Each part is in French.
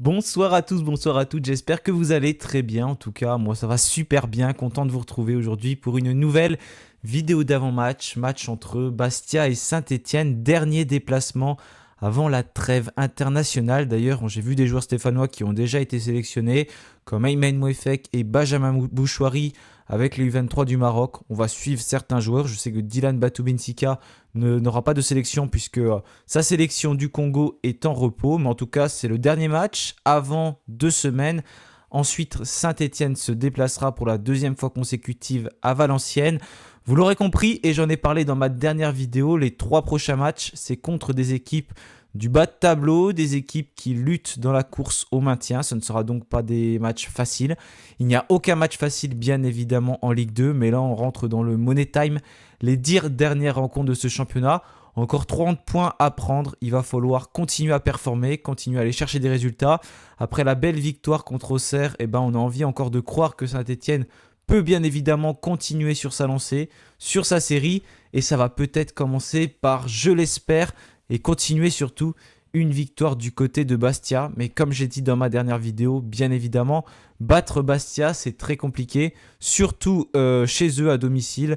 Bonsoir à tous, bonsoir à toutes, j'espère que vous allez très bien. En tout cas, moi ça va super bien, content de vous retrouver aujourd'hui pour une nouvelle vidéo d'avant-match. Match entre Bastia et Saint-Etienne, dernier déplacement avant la trêve internationale. D'ailleurs, j'ai vu des joueurs stéphanois qui ont déjà été sélectionnés, comme Aymen Mouefek et Benjamin Bouchouari avec les U23 du Maroc. On va suivre certains joueurs. Je sais que Dylan Batoubensika n'aura pas de sélection puisque sa sélection du Congo est en repos. Mais en tout cas, c'est le dernier match avant 2 semaines. Ensuite, Saint-Etienne se déplacera pour la deuxième fois consécutive à Valenciennes. Vous l'aurez compris et j'en ai parlé dans ma dernière vidéo, les 3 prochains matchs, c'est contre des équipes du bas de tableau, des équipes qui luttent dans la course au maintien. Ce ne sera donc pas des matchs faciles. Il n'y a aucun match facile bien évidemment en Ligue 2, mais là on rentre dans le Money Time, les 10 dernières rencontres de ce championnat. Encore 30 points à prendre, il va falloir continuer à performer, continuer à aller chercher des résultats. Après la belle victoire contre Auxerre, on a envie encore de croire que Saint-Etienne peut bien évidemment continuer sur sa lancée, sur sa série, et ça va peut-être commencer par, je l'espère, et continuer surtout une victoire du côté de Bastia. Mais comme j'ai dit dans ma dernière vidéo, bien évidemment, battre Bastia, c'est très compliqué, surtout chez eux à domicile.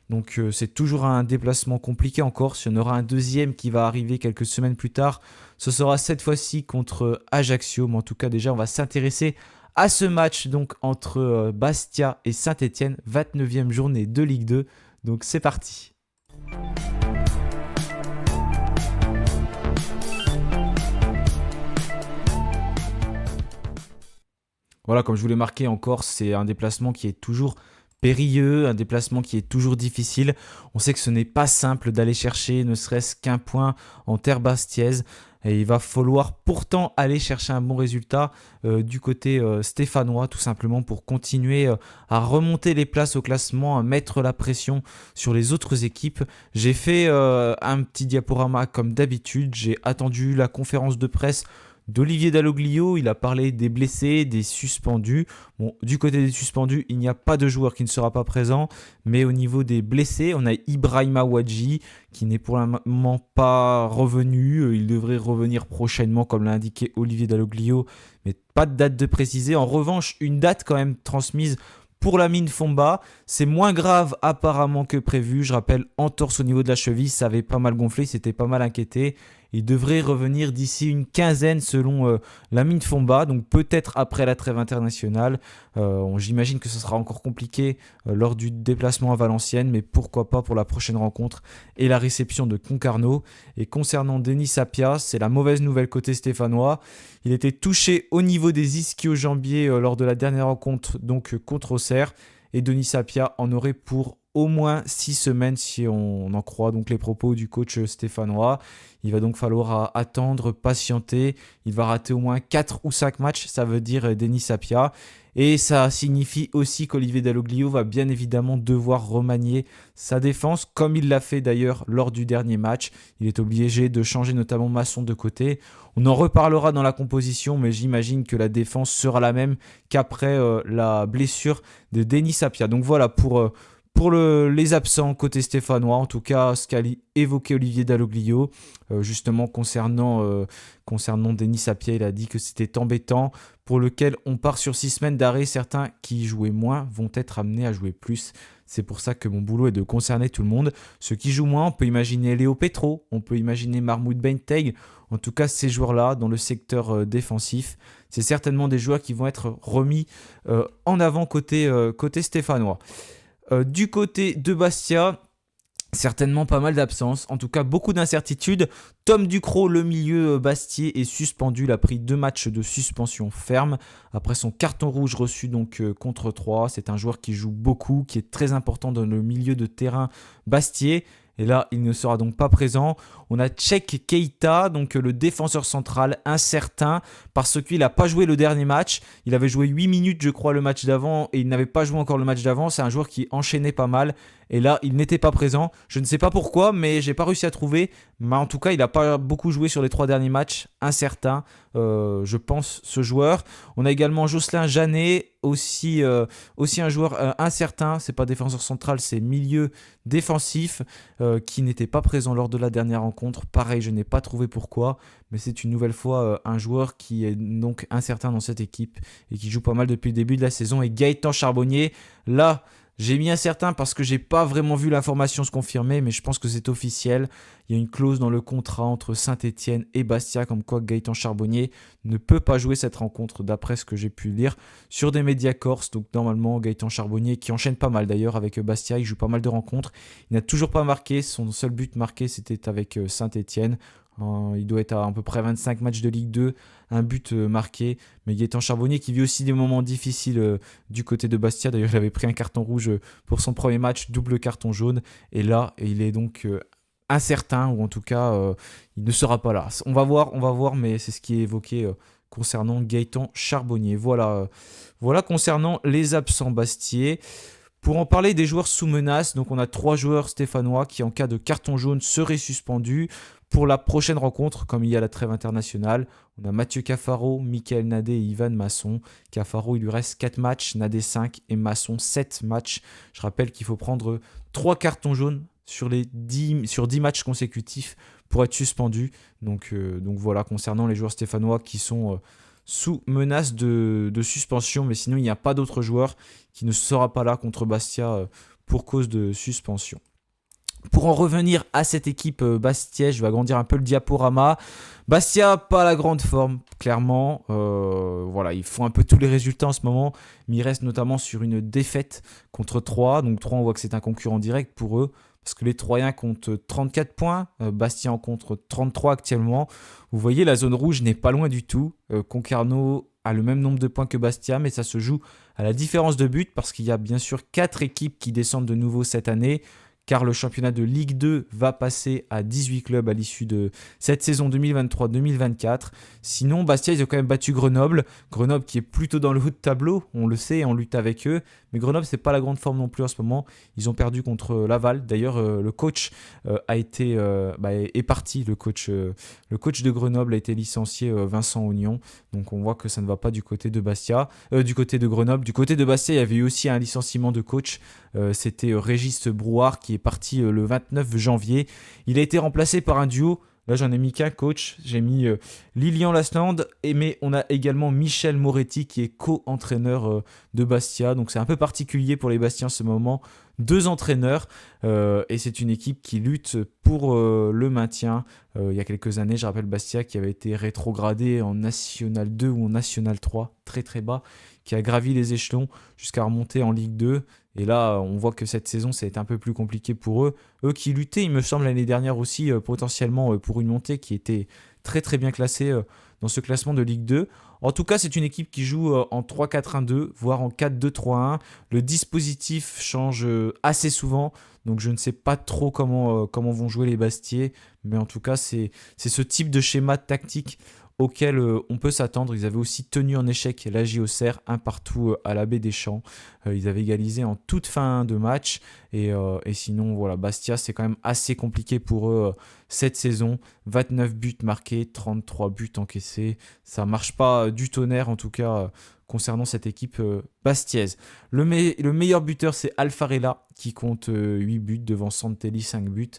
Donc c'est toujours un déplacement compliqué encore. Si on aura un deuxième qui va arriver quelques semaines plus tard, ce sera cette fois-ci contre Ajaccio. Mais en tout cas, déjà, on va s'intéresser à ce match donc entre Bastia et Saint-Etienne, 29e journée de Ligue 2. Donc c'est parti. Voilà, comme je vous l'ai marqué encore, c'est un déplacement qui est toujours périlleux, un déplacement qui est toujours difficile. On sait que ce n'est pas simple d'aller chercher ne serait-ce qu'un point en terre bastiaise. Et il va falloir pourtant aller chercher un bon résultat du côté stéphanois, tout simplement pour continuer à remonter les places au classement, à mettre la pression sur les autres équipes. J'ai fait un petit diaporama comme d'habitude, j'ai attendu la conférence de presse d'Olivier Dalloglio. Il a parlé des blessés, des suspendus. Bon, du côté des suspendus, il n'y a pas de joueur qui ne sera pas présent, mais au niveau des blessés, on a Ibrahima Wadji qui n'est pour le moment pas revenu. Il devrait revenir prochainement, comme l'a indiqué Olivier Dalloglio, mais pas de date de préciser. En revanche, une date quand même transmise pour Lamine Fomba. C'est moins grave apparemment que prévu. Je rappelle, entorse au niveau de la cheville, ça avait pas mal gonflé, c'était pas mal inquiété. Il devrait revenir d'ici une quinzaine selon Lamine Fomba, donc peut-être après la trêve internationale. J'imagine que ce sera encore compliqué lors du déplacement à Valenciennes, mais pourquoi pas pour la prochaine rencontre et la réception de Concarneau. Et concernant Denis Sapia, c'est la mauvaise nouvelle côté stéphanois. Il était touché au niveau des ischio-jambiers lors de la dernière rencontre donc contre Auxerre. Et Denis Sapia en aurait pour au moins 6 semaines si on en croit donc les propos du coach stéphanois. Il va donc falloir attendre, patienter. Il va rater au moins 4 ou 5 matchs, ça veut dire Denis Sapia. Et ça signifie aussi qu'Olivier Dalloglio va bien évidemment devoir remanier sa défense, comme il l'a fait d'ailleurs lors du dernier match. Il est obligé de changer notamment Masson de côté. On en reparlera dans la composition, mais j'imagine que la défense sera la même qu'après la blessure de Denis Sapia. Donc voilà pour les absents côté stéphanois, en tout cas ce qu'a évoqué Olivier Dalloglio, justement concernant Denis Sapia, il a dit que c'était embêtant, pour lequel on part sur 6 semaines d'arrêt. Certains qui jouaient moins vont être amenés à jouer plus. C'est pour ça que mon boulot est de concerner tout le monde. Ceux qui jouent moins, on peut imaginer Léo Petro, on peut imaginer Mahmoud Benteg. En tout cas, ces joueurs-là, dans le secteur défensif, c'est certainement des joueurs qui vont être remis en avant côté stéphanois. Du côté de Bastia, certainement pas mal d'absences, en tout cas beaucoup d'incertitudes. Tom Ducrot, le milieu bastiais, est suspendu. Il a pris 2 matchs de suspension ferme après son carton rouge reçu donc contre 3. C'est un joueur qui joue beaucoup, qui est très important dans le milieu de terrain bastiais. Et là, il ne sera donc pas présent. On a Tchèque Keita, donc le défenseur central, incertain, parce qu'il n'a pas joué le dernier match. Il avait joué 8 minutes, je crois, le match d'avant, et il n'avait pas joué encore le match d'avant. C'est un joueur qui enchaînait pas mal. Et là, il n'était pas présent. Je ne sais pas pourquoi, mais j'ai pas réussi à trouver. Mais en tout cas, il n'a pas beaucoup joué sur les 3 derniers matchs. Incertain, je pense, ce joueur. On a également Jocelyn Jeannet, aussi un joueur incertain. C'est pas défenseur central, c'est milieu défensif, qui n'était pas présent lors de la dernière rencontre. Pareil, je n'ai pas trouvé pourquoi, mais c'est une nouvelle fois un joueur qui est donc incertain dans cette équipe et qui joue pas mal depuis le début de la saison. Et Gaëtan Charbonnier, là, j'ai mis incertain parce que j'ai pas vraiment vu l'information se confirmer, mais je pense que c'est officiel. Il y a une clause dans le contrat entre Saint-Etienne et Bastia comme quoi Gaëtan Charbonnier ne peut pas jouer cette rencontre d'après ce que j'ai pu lire sur des médias corses. Donc normalement Gaëtan Charbonnier qui enchaîne pas mal d'ailleurs avec Bastia, il joue pas mal de rencontres. Il n'a toujours pas marqué, son seul but marqué c'était avec Saint-Etienne. Il doit être à peu près 25 matchs de Ligue 2, un but marqué. Mais Gaëtan Charbonnier qui vit aussi des moments difficiles du côté de Bastia. D'ailleurs, il avait pris un carton rouge pour son premier match, double carton jaune. Et là, il est donc incertain, ou en tout cas, il ne sera pas là. On va voir, mais c'est ce qui est évoqué concernant Gaëtan Charbonnier. Voilà concernant les absents bastiais. Pour en parler des joueurs sous menace, donc on a 3 joueurs stéphanois qui en cas de carton jaune seraient suspendus pour la prochaine rencontre, comme il y a la trêve internationale. On a Mathieu Cafaro, Michael Nadé et Ivan Masson. Cafaro, il lui reste 4 matchs, Nadé 5 et Masson 7 matchs. Je rappelle qu'il faut prendre 3 cartons jaunes sur 10 matchs consécutifs pour être suspendu. Donc voilà, concernant les joueurs stéphanois qui sont sous menace de suspension, mais sinon il n'y a pas d'autre joueur qui ne sera pas là contre Bastia pour cause de suspension. Pour en revenir à cette équipe bastiaise, je vais agrandir un peu le diaporama. Bastia, pas la grande forme, clairement. Voilà, ils font un peu tous les résultats en ce moment, mais ils restent notamment sur une défaite contre Troyes. Donc Troyes, on voit que c'est un concurrent direct pour eux, parce que les Troyens comptent 34 points, Bastia en compte 33 actuellement. Vous voyez, la zone rouge n'est pas loin du tout. Concarneau a le même nombre de points que Bastia, mais ça se joue à la différence de but, parce qu'il y a bien sûr 4 équipes qui descendent de nouveau cette année, car le championnat de Ligue 2 va passer à 18 clubs à l'issue de cette saison 2023-2024. Sinon, Bastia, ils ont quand même battu Grenoble. Grenoble qui est plutôt dans le haut de tableau, on le sait, on lutte avec eux. Mais Grenoble, c'est pas la grande forme non plus en ce moment. Ils ont perdu contre Laval. D'ailleurs, le coach est parti. Le coach de Grenoble a été licencié, Vincent Ognon. Donc on voit que ça ne va pas du côté de Bastia, du côté de Grenoble. Du côté de Bastia, il y avait eu aussi un licenciement de coach. C'était Régis Brouard qui est parti le 29 janvier. Il a été remplacé par un duo. Là, j'en ai mis qu'un coach. J'ai mis Lilian Lasland, mais on a également Michel Moretti qui est co-entraîneur de Bastia. Donc, c'est un peu particulier pour les Bastiens en ce moment. 2 entraîneurs et c'est une équipe qui lutte pour le maintien. Il y a quelques années, je rappelle Bastia qui avait été rétrogradé en National 2 ou en National 3, très très bas, qui a gravi les échelons jusqu'à remonter en Ligue 2. Et là, on voit que cette saison, ça a été un peu plus compliqué pour eux. Eux qui luttaient, il me semble, l'année dernière aussi, potentiellement pour une montée qui était très très bien classée dans ce classement de Ligue 2. En tout cas, c'est une équipe qui joue en 3-4-1-2, voire en 4-2-3-1. Le dispositif change assez souvent, donc je ne sais pas trop comment vont jouer les Bastiais. Mais en tout cas, c'est ce type de schéma tactique auquel on peut s'attendre. Ils avaient aussi tenu en échec la JOCR, un partout à la Baie des Champs. Ils avaient égalisé en toute fin de match. Et sinon, voilà, Bastia, c'est quand même assez compliqué pour eux cette saison. 29 buts marqués, 33 buts encaissés. Ça marche pas du tonnerre, en tout cas, concernant cette équipe bastiaise. Le meilleur buteur, c'est Alfarella, qui compte 8 buts devant Santelli, 5 buts.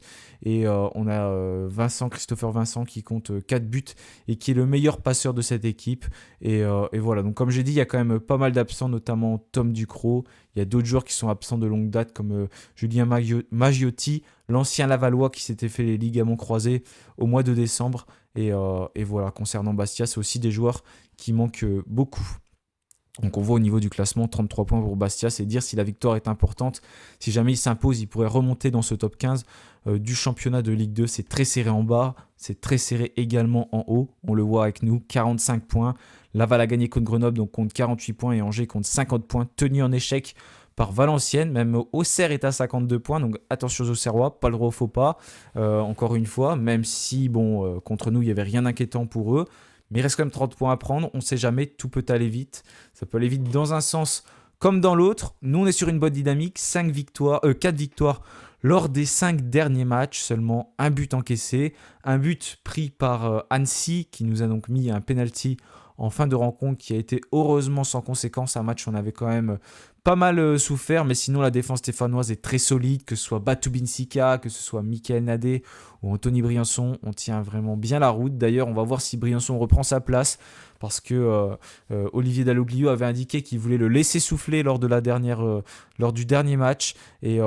Et on a Christopher Vincent, qui compte 4 buts et qui est le meilleur passeur de cette équipe. Et voilà, donc comme j'ai dit, il y a quand même pas mal d'absents, notamment Tom Ducrot. Il y a d'autres joueurs qui sont absents de longue date, comme Julien Maggiotti, l'ancien Lavallois qui s'était fait les ligaments croisés au mois de décembre. Et voilà, concernant Bastia, c'est aussi des joueurs qui manquent beaucoup. Donc on voit au niveau du classement 33 points pour Bastia, c'est dire si la victoire est importante. Si jamais il s'impose, il pourrait remonter dans ce top 15 du championnat de Ligue 2. C'est très serré en bas, c'est très serré également en haut. On le voit avec nous, 45 points. Laval a gagné contre Grenoble, donc compte 48 points et Angers compte 50 points, tenu en échec par Valenciennes. Même Auxerre est à 52 points, donc attention aux Auxerrois, pas le droit au faux pas, encore une fois, même si contre nous il n'y avait rien d'inquiétant pour eux. Mais il reste quand même 30 points à prendre, on ne sait jamais, tout peut aller vite. Ça peut aller vite dans un sens Comme dans l'autre, nous on est sur une bonne dynamique, 4 victoires lors des 5 derniers matchs, seulement un but encaissé, un but pris par Annecy qui nous a donc mis un penalty en fin de rencontre qui a été heureusement sans conséquence. Un match où on avait quand même pas mal souffert, mais sinon la défense stéphanoise est très solide, que ce soit Batou Binsika, que ce soit Mickaël Nadé ou Anthony Briançon, on tient vraiment bien la route. D'ailleurs, on va voir si Briançon reprend sa place, parce que Olivier Dalloglio avait indiqué qu'il voulait le laisser souffler lors du dernier match, et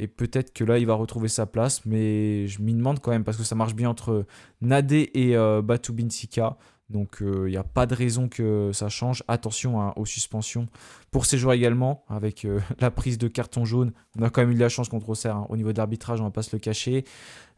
peut-être que là il va retrouver sa place, mais je m'y demande quand même, parce que ça marche bien entre Nadé et Batou Binsika. Donc il n'y a pas de raison que ça change. Attention aux suspensions pour ces joueurs également, avec la prise de carton jaune. On a quand même eu de la chance contre Auxerre, au niveau de l'arbitrage, on ne va pas se le cacher.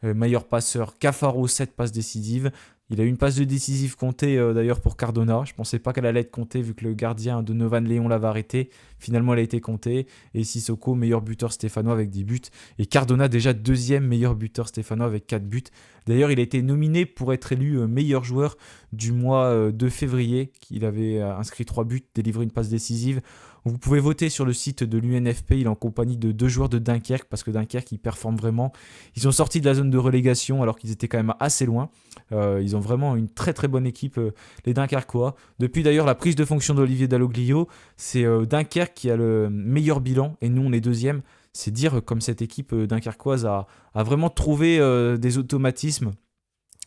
Meilleur passeur, Cafaro, 7 passes décisives. Il a eu une passe de décisive comptée d'ailleurs pour Cardona. Je ne pensais pas qu'elle allait être comptée vu que le gardien de Novan Léon l'avait arrêté. Finalement, elle a été comptée. Et Sissoko, meilleur buteur stéphanois avec 10 buts. Et Cardona, déjà deuxième meilleur buteur stéphanois avec 4 buts. D'ailleurs, il a été nominé pour être élu meilleur joueur du mois de février. Il avait inscrit 3 buts, délivré une passe décisive. Vous pouvez voter sur le site de l'UNFP. Il est en compagnie de 2 joueurs de Dunkerque, parce que Dunkerque, ils performent vraiment. Ils sont sortis de la zone de relégation alors qu'ils étaient quand même assez loin. Ils ont vraiment une très très bonne équipe, les Dunkerquois. Depuis d'ailleurs la prise de fonction d'Olivier Dalloglio, c'est Dunkerque qui a le meilleur bilan et nous on est deuxième. C'est dire comme cette équipe dunkerquoise a vraiment trouvé des automatismes,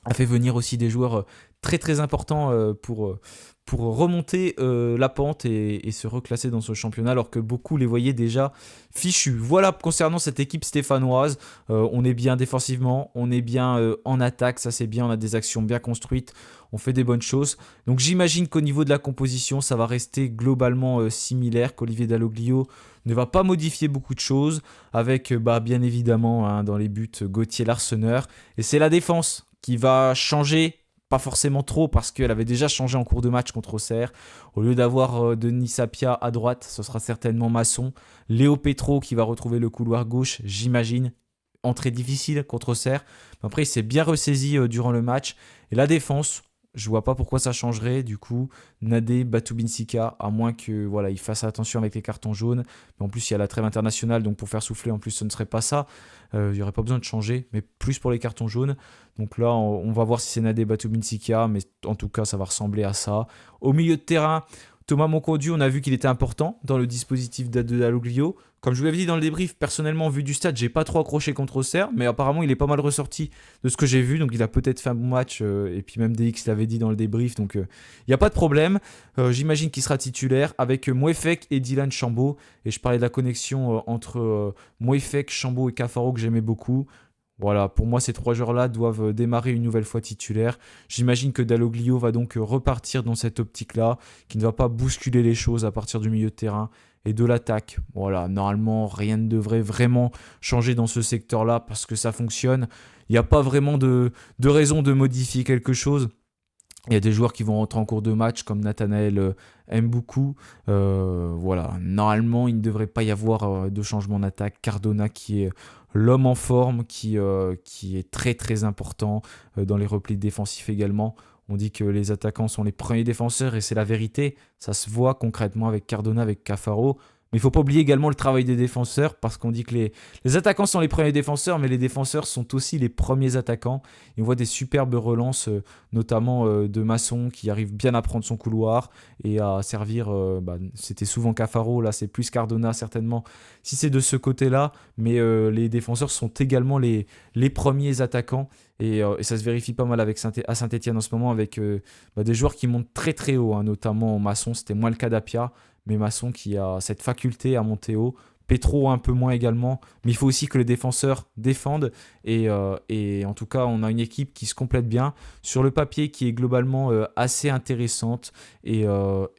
a fait venir aussi des joueurs très très importants pour remonter la pente et se reclasser dans ce championnat, alors que beaucoup les voyaient déjà fichus. Voilà concernant cette équipe stéphanoise. On est bien défensivement, on est bien en attaque, ça c'est bien, on a des actions bien construites, on fait des bonnes choses. Donc j'imagine qu'au niveau de la composition, ça va rester globalement similaire, qu'Olivier Dalloglio ne va pas modifier beaucoup de choses, avec bien évidemment dans les buts Gauthier Larseneur. Et c'est la défense qui va changer. Pas forcément trop, parce qu'elle avait déjà changé en cours de match contre Auxerre. Au lieu d'avoir Denis Sapia à droite, ce sera certainement Masson. Léo Petro qui va retrouver le couloir gauche, j'imagine. Entrée difficile contre Auxerre. Mais après, il s'est bien ressaisi durant le match. Et la défense, je vois pas pourquoi ça changerait. Du coup, Nadé, Batou Binsika, à moins que voilà, il fasse attention avec les cartons jaunes. Mais en plus, il y a la trêve internationale, donc pour faire souffler, en plus, ce ne serait pas ça. Il n'y aurait pas besoin de changer, mais plus pour les cartons jaunes. Donc là, on va voir si c'est Nadé, Batou Binsika, mais en tout cas, ça va ressembler à ça. Au milieu de terrain, Thomas Moncondu, on a vu qu'il était important dans le dispositif de Dalloglio. Comme je vous l'avais dit dans le débrief, personnellement, vu du stade, j'ai pas trop accroché contre Auxerre, mais apparemment, il est pas mal ressorti de ce que j'ai vu. Donc, il a peut-être fait un bon match, et puis même DX l'avait dit dans le débrief. Donc, il n'y a pas de problème. J'imagine qu'il sera titulaire avec Mouefek et Dylan Chambaud. Et je parlais de la connexion entre Mouefek, Chambaud et Cafaro que j'aimais beaucoup. Voilà, pour moi, ces 3 joueurs-là doivent démarrer une nouvelle fois titulaires. J'imagine que Dalloglio va donc repartir dans cette optique-là, qui ne va pas bousculer les choses à partir du milieu de terrain et de l'attaque. Voilà, normalement, rien ne devrait vraiment changer dans ce secteur-là parce que ça fonctionne. Il n'y a pas vraiment de raison de modifier quelque chose. Il y a des joueurs qui vont rentrer en cours de match comme Nathanaël Mboukou. Voilà, normalement, il ne devrait pas y avoir de changement d'attaque. Cardona qui est l'homme en forme, qui est très très important dans les replis défensifs également. On dit que les attaquants sont les premiers défenseurs et c'est la vérité. Ça se voit concrètement avec Cardona, avec Cafaro. Mais il ne faut pas oublier également le travail des défenseurs, parce qu'on dit que les attaquants sont les premiers défenseurs, mais les défenseurs sont aussi les premiers attaquants. Et on voit des superbes relances, notamment de Masson, qui arrive bien à prendre son couloir et à servir. C'était souvent Cafaro, là c'est plus Cardona certainement, si c'est de ce côté-là. Mais les défenseurs sont également les premiers attaquants. Et ça se vérifie pas mal à Saint-Etienne en ce moment, avec des joueurs qui montent très très haut, hein, notamment Masson. C'était moins le cas d'Apia, mais Masson qui a cette faculté à monter haut. Petro un peu moins également, mais il faut aussi que les défenseurs défendent. Et en tout cas, on a une équipe qui se complète bien sur le papier, qui est globalement assez intéressante. Et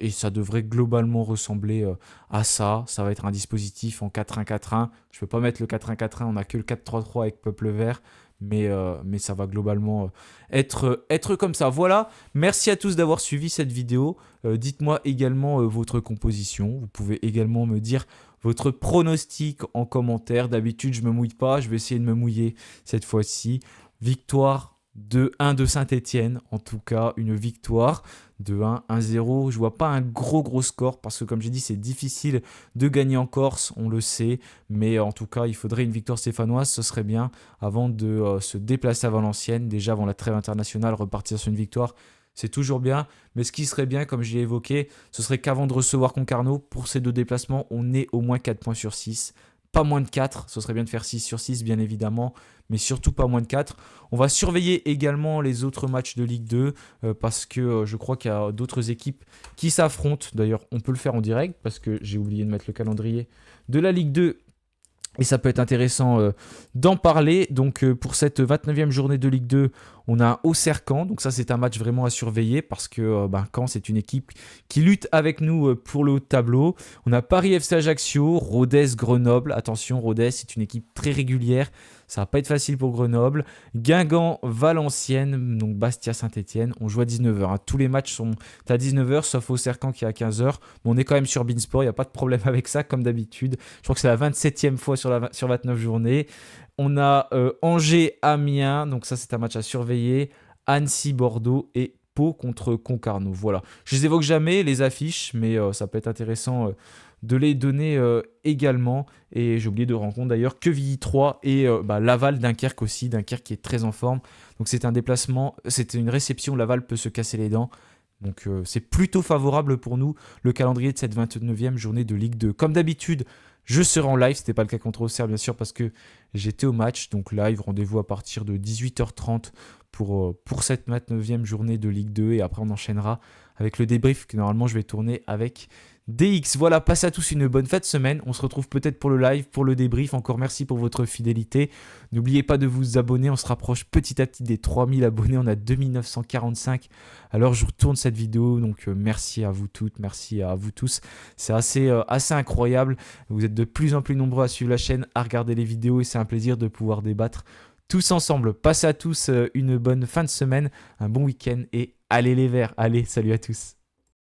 ça devrait globalement ressembler à ça. Ça va être un dispositif en 4-1-4-1. Je ne peux pas mettre le 4-1-4-1, on n'a que le 4-3-3 avec Peuple Vert. Mais ça va globalement être comme ça. Voilà, merci à tous d'avoir suivi cette vidéo. Dites-moi également votre composition. Vous pouvez également me dire votre pronostic en commentaire. D'habitude, je ne me mouille pas. Je vais essayer de me mouiller cette fois-ci. Victoire 2-1 de Saint-Etienne, en tout cas une victoire. 2-1, 1-0, je vois pas un gros score parce que comme j'ai dit c'est difficile de gagner en Corse, on le sait, mais en tout cas il faudrait une victoire stéphanoise, ce serait bien avant de se déplacer à Valenciennes, déjà avant la trêve internationale, repartir sur une victoire, c'est toujours bien, mais ce qui serait bien comme je l'ai évoqué, ce serait qu'avant de recevoir Concarneau, pour ces 2 déplacements, on ait au moins 4 points sur 6. Pas moins de 4, ce serait bien de faire 6 sur 6 bien évidemment, mais surtout pas moins de 4. On va surveiller également les autres matchs de Ligue 2 parce que je crois qu'il y a d'autres équipes qui s'affrontent. D'ailleurs, on peut le faire en direct parce que j'ai oublié de mettre le calendrier de la Ligue 2 et ça peut être intéressant d'en parler. Donc pour cette 29e journée de Ligue 2, on a Auxerre-Caen. Donc ça c'est un match vraiment à surveiller parce que Caen c'est une équipe qui lutte avec nous pour le haut de tableau. On a Paris FC Ajaccio, Rodez-Grenoble. Attention, Rodez c'est une équipe très régulière. Ça va pas être facile pour Grenoble. Guingamp, Valenciennes, donc Bastia, Saint-Etienne. On joue à 19h. Hein. Tous les matchs sont à 19h, sauf Auxerre-Caen qui est à 15h. Mais on est quand même sur Beansport, il n'y a pas de problème avec ça, comme d'habitude. Je crois que c'est la 27e fois sur 29 journées. On a Angers-Amiens, donc ça c'est un match à surveiller. Annecy-Bordeaux et Pau contre Concarneau. Voilà. Je les évoque jamais, les affiches, mais ça peut être intéressant de les donner également. Et j'ai oublié de rendre compte d'ailleurs Quevilly 3 et Laval, Dunkerque aussi. Dunkerque qui est très en forme. Donc c'est un déplacement, c'est une réception. Laval peut se casser les dents. Donc c'est plutôt favorable pour nous, le calendrier de cette 29e journée de Ligue 2. Comme d'habitude, je serai en live, ce n'était pas le cas contre Auxerre bien sûr parce que j'étais au match. Donc live, rendez-vous à partir de 18h30 pour cette 29e journée de Ligue 2. Et après on enchaînera avec le débrief que normalement je vais tourner avec DX. Voilà, passez à tous une bonne fin de semaine. On se retrouve peut-être pour le live, pour le débrief. Encore merci pour votre fidélité. N'oubliez pas de vous abonner. On se rapproche petit à petit des 3000 abonnés. On a 2945. Alors je retourne cette vidéo. Donc merci à vous toutes, merci à vous tous. C'est assez incroyable. Vous êtes de plus en plus nombreux à suivre la chaîne, à regarder les vidéos et c'est un plaisir de pouvoir débattre tous ensemble. Passez à tous une bonne fin de semaine, un bon week-end et allez les Verts. Allez, salut à tous.